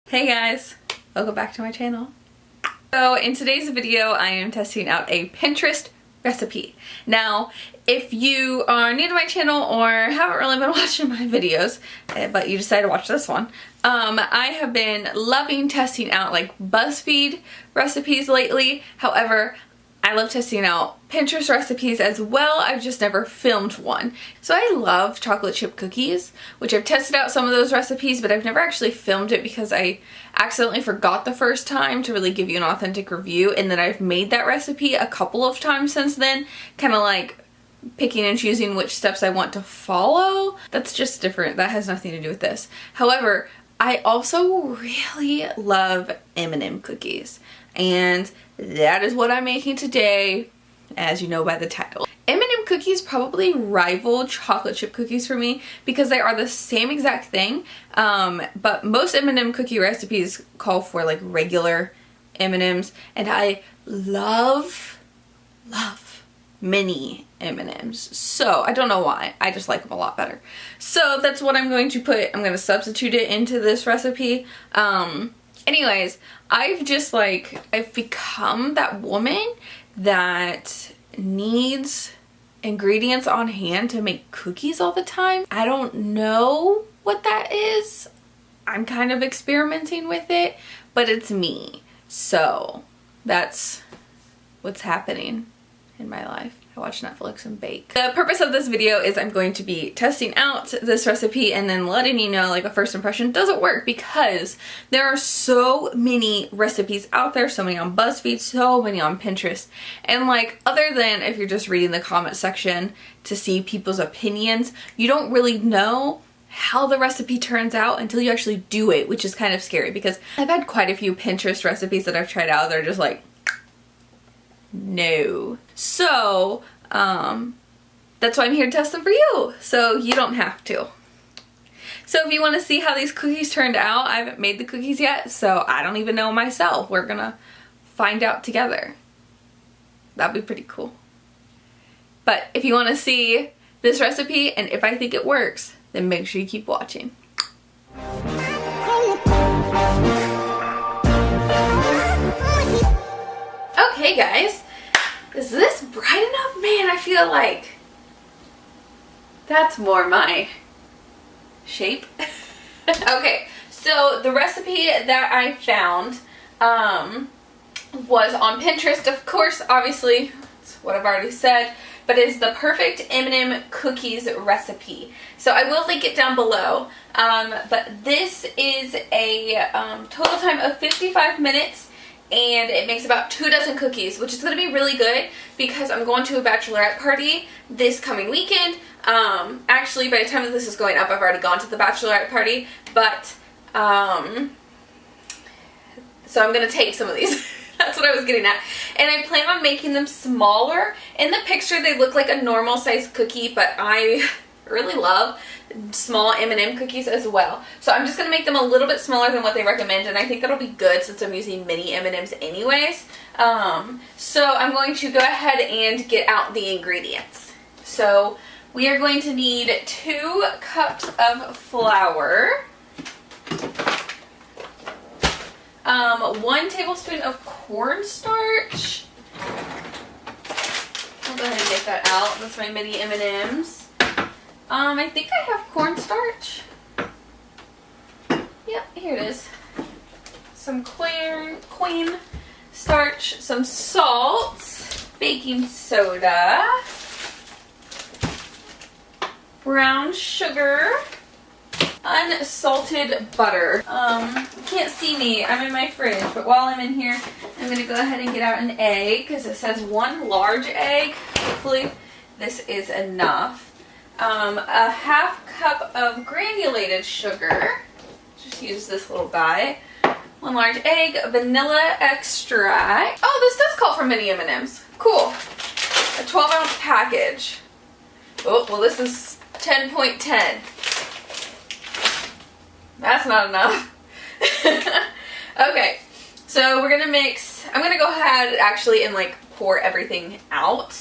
Hey guys, welcome back to my channel. So in today's video I am testing out a Pinterest recipe. Now if you are new to my channel or haven't really been watching my videos but you decided to watch this one, I have been loving testing out like BuzzFeed recipes lately. However, I love testing out Pinterest recipes as well. I've just never filmed one. So I love chocolate chip cookies, which I've tested out some of those recipes, but I've never actually filmed it because I accidentally forgot the first time to really give you an authentic review, and then I've made that recipe a couple of times since then, kind of like picking and choosing which steps I want to follow. That's just different. That has nothing to do with this. However, I also really love M&M cookies, and that is what I'm making today, as you know by the title. M&M cookies probably rival chocolate chip cookies for me because they are the same exact thing, but most M&M cookie recipes call for like regular M&Ms, and I love mini M&Ms. So I don't know why, I just like them a lot better. So that's what I'm going to put. I'm going to substitute it into this recipe. Anyways, I've become that woman that needs ingredients on hand to make cookies all the time. I don't know what that is. I'm kind of experimenting with it, but it's me. So that's what's happening in my life. I watch Netflix and bake. The purpose of this video is I'm going to be testing out this recipe and then letting you know like a first impression. Does it work? Because there are so many recipes out there, so many on BuzzFeed, so many on Pinterest, and like other than if you're just reading the comment section to see people's opinions, you don't really know how the recipe turns out until you actually do it, which is kind of scary because I've had quite a few Pinterest recipes that I've tried out that are just like, no. So that's why I'm here to test them for you, so you don't have to. So if you want to see how these cookies turned out, I haven't made the cookies yet, so I don't even know myself. We're gonna find out together. That'd be pretty cool. But if you want to see this recipe and if I think it works, then make sure you keep watching. Okay guys, is this bright enough? Man, I feel like that's more my shape. Okay, so the recipe that I found was on Pinterest, of course, obviously, that's what I've already said, but it's the perfect M&M cookies recipe. So I will link it down below, but this is a total time of 55 minutes. And it makes about 2 dozen cookies, which is going to be really good because I'm going to a bachelorette party this coming weekend. Actually, by the time that this is going up, I've already gone to the bachelorette party, but so I'm going to take some of these. That's what I was getting at. And I plan on making them smaller. In the picture, they look like a normal size cookie, but I really love small M&M cookies as well. So I'm just going to make them a little bit smaller than what they recommend, and I think that'll be good since I'm using mini M&Ms anyways. So I'm going to go ahead and get out the ingredients. So we are going to need 2 cups of flour, 1 tablespoon of cornstarch. I'll go ahead and get that out. That's my mini M&Ms. I think I have cornstarch. Yep, here it is. Some queen starch, some salt, baking soda, brown sugar, unsalted butter. You can't see me, I'm in my fridge, but while I'm in here, I'm going to go ahead and get out an egg because it says 1 large egg. Hopefully this is enough. A half cup of granulated sugar, just use this little guy, 1 large egg, vanilla extract. Oh, this does call for mini M&Ms. Cool. A 12-ounce package. Oh, well this is 10.10. That's not enough. Okay, so we're gonna mix, I'm gonna go ahead actually and like pour everything out.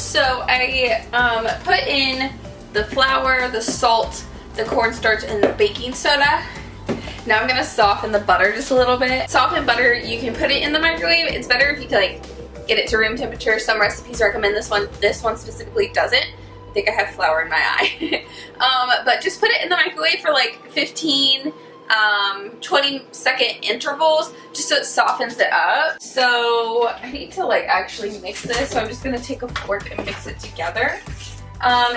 So I put in the flour, the salt, the cornstarch, and the baking soda. Now I'm gonna soften the butter just a little bit. Softened butter, you can put it in the microwave. It's better if you like get it to room temperature. Some recipes recommend this one. This one specifically doesn't. I think I have flour in my eye. But just put it in the microwave for like 15, 20-second intervals, just so it softens it up. So I need to like actually mix this. So I'm just gonna take a fork and mix it together.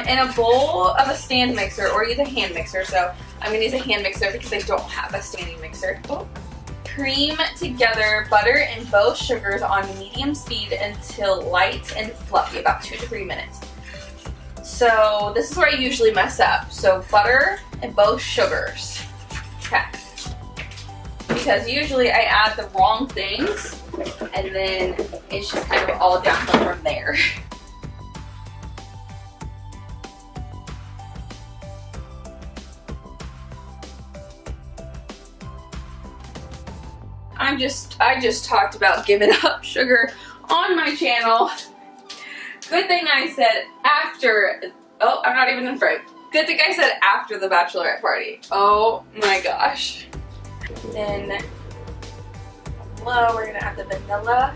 In a bowl of a stand mixer, or use a hand mixer. So I'm gonna use a hand mixer because I don't have a standing mixer. Cream together butter and both sugars on medium speed until light and fluffy, about 2 to 3 minutes. So this is where I usually mess up. So butter and both sugars. Okay. Because usually I add the wrong things and then it's just kind of all downhill from there. I just talked about giving up sugar on my channel. Good thing I said after, oh, I'm not even in frame. Good thing I said after the bachelorette party. Oh my gosh. Then, we're gonna add the vanilla.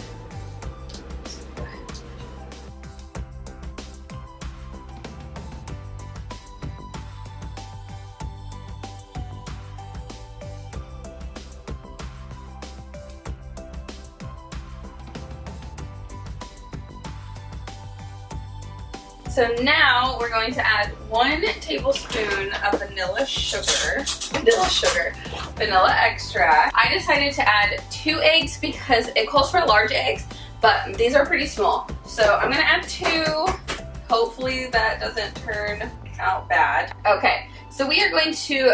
So now we're going to add 1 tablespoon of vanilla extract. I decided to add 2 eggs because it calls for large eggs, but these are pretty small. So I'm gonna add 2. Hopefully that doesn't turn out bad. Okay, so we are going to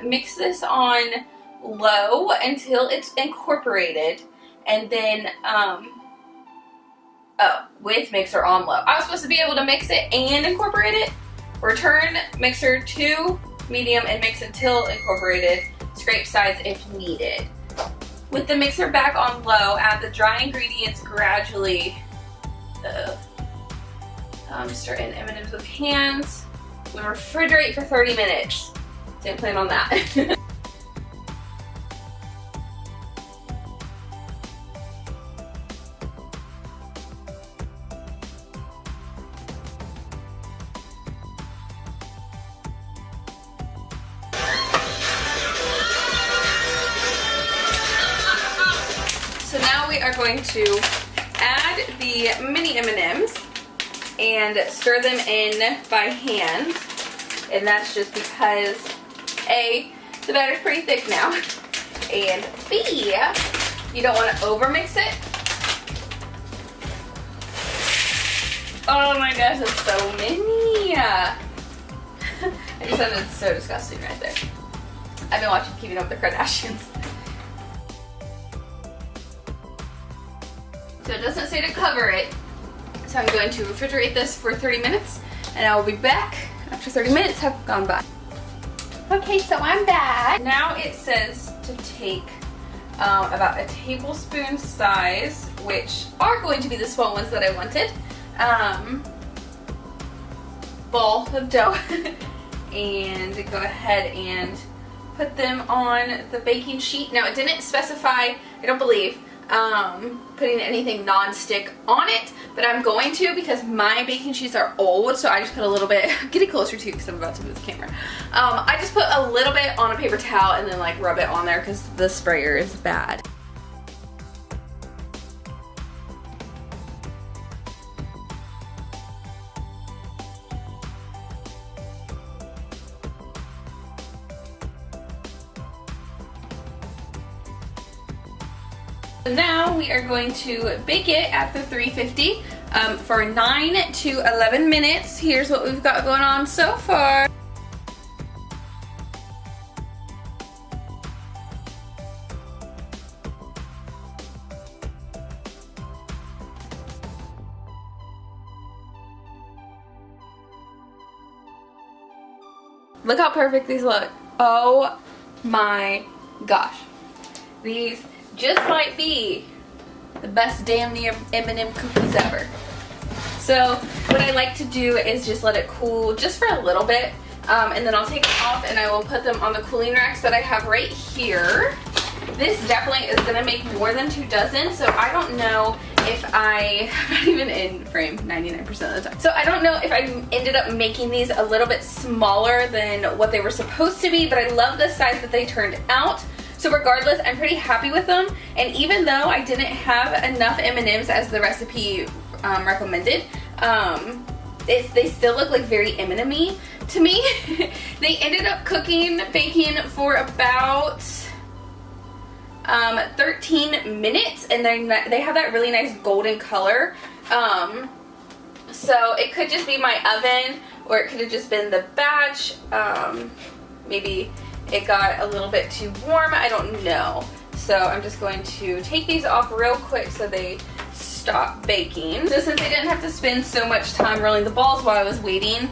mix this on low until it's incorporated, and then with mixer on low. I was supposed to be able to mix it and incorporate it. Return mixer to medium and mix until incorporated. Scrape sides if needed. With the mixer back on low, add the dry ingredients gradually. Stir in M&Ms with hands. We refrigerate for 30 minutes. Didn't plan on that. So now we are going to add the mini M&Ms and stir them in by hand. And that's just because A, the batter's pretty thick now, and B, you don't want to over mix it. Oh my gosh, that's so many. I just sounded so disgusting right there. I've been watching Keeping Up with the Kardashians. So it doesn't say to cover it. So I'm going to refrigerate this for 30 minutes and I will be back after 30 minutes have gone by. Okay, so I'm back. Now it says to take about a tablespoon size, which are going to be the small ones that I wanted, ball of dough and go ahead and put them on the baking sheet. Now it didn't specify, I don't believe, putting anything non-stick on it, but I'm going to because my baking sheets are old, so I just put a little bit, get it closer to you because I'm about to move the camera. I just put a little bit on a paper towel and then like rub it on there because the sprayer is bad. Now we are going to bake it at the 350 for 9 to 11 minutes. Here's what we've got going on so far. Look how perfect these look. Oh my gosh. These just might be the best damn near M&M cookies ever. So what I like to do is just let it cool just for a little bit, and then I'll take it off and I will put them on the cooling racks that I have right here. This definitely is going to make more than 2 dozen, so I don't know if I'm not even in frame 99% of the time. So I don't know if I ended up making these a little bit smaller than what they were supposed to be, but I love the size that they turned out. So regardless, I'm pretty happy with them. And even though I didn't have enough M&Ms as the recipe recommended, they still look like very M&M-y to me. They ended up baking for about 13 minutes, and they have that really nice golden color. So it could just be my oven, or it could have just been the batch. Maybe it got a little bit too warm, I don't know. So I'm just going to take these off real quick so they stop baking. So since I didn't have to spend so much time rolling the balls while I was waiting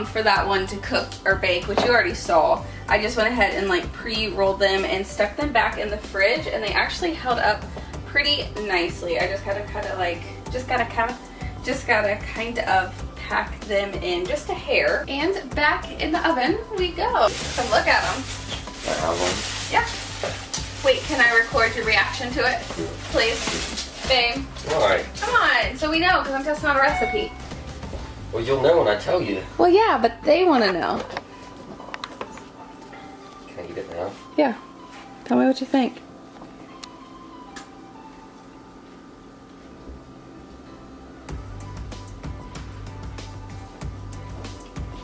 for that one to cook or bake, which you already saw, I just went ahead and like pre-rolled them and stuck them back in the fridge, and they actually held up pretty nicely. I just gotta kind of pack them in just a hair. And back in the oven we go. So look at them. I have one. Yeah. Wait, can I record your reaction to it, please? Babe. Why? Come on, so we know, because I'm testing out a recipe. Well, you'll know when I tell you. Well, yeah, but they want to know. Can I eat it now? Yeah. Tell me what you think.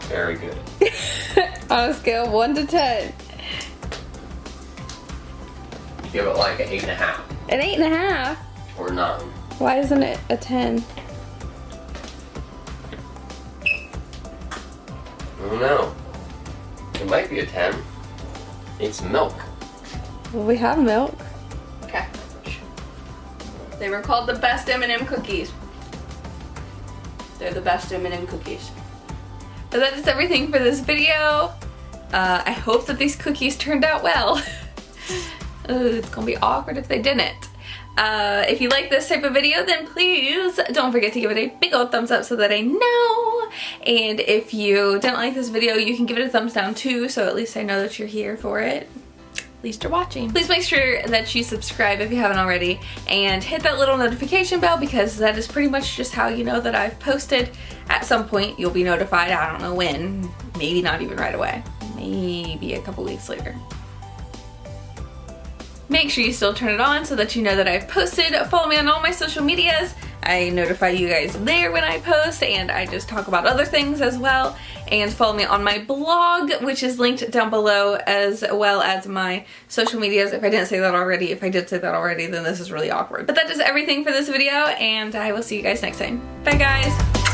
Very good. On a scale of 1 to 10. Give it like an 8.5. An 8.5? Or 9. Why isn't it a 10? I don't know. It might be a 10. It's milk. Well, we have milk. Okay. They were called the best M&M cookies. They're the best M&M cookies. But that is everything for this video. I hope that these cookies turned out well. It's gonna be awkward if they didn't. If you like this type of video, then please don't forget to give it a big old thumbs up so that I know. And if you didn't like this video, you can give it a thumbs down too, so at least I know that you're here for it. At least you're watching. Please make sure that you subscribe if you haven't already, and hit that little notification bell, because that is pretty much just how you know that I've posted. At some point you'll be notified, I don't know when, maybe not even right away, maybe a couple weeks later. Make sure you still turn it on so that you know that I've posted. Follow me on all my social medias. I notify you guys there when I post, and I just talk about other things as well. And follow me on my blog, which is linked down below, as well as my social medias if I didn't say that already. If I did say that already, then this is really awkward. But that is everything for this video, and I will see you guys next time. Bye guys!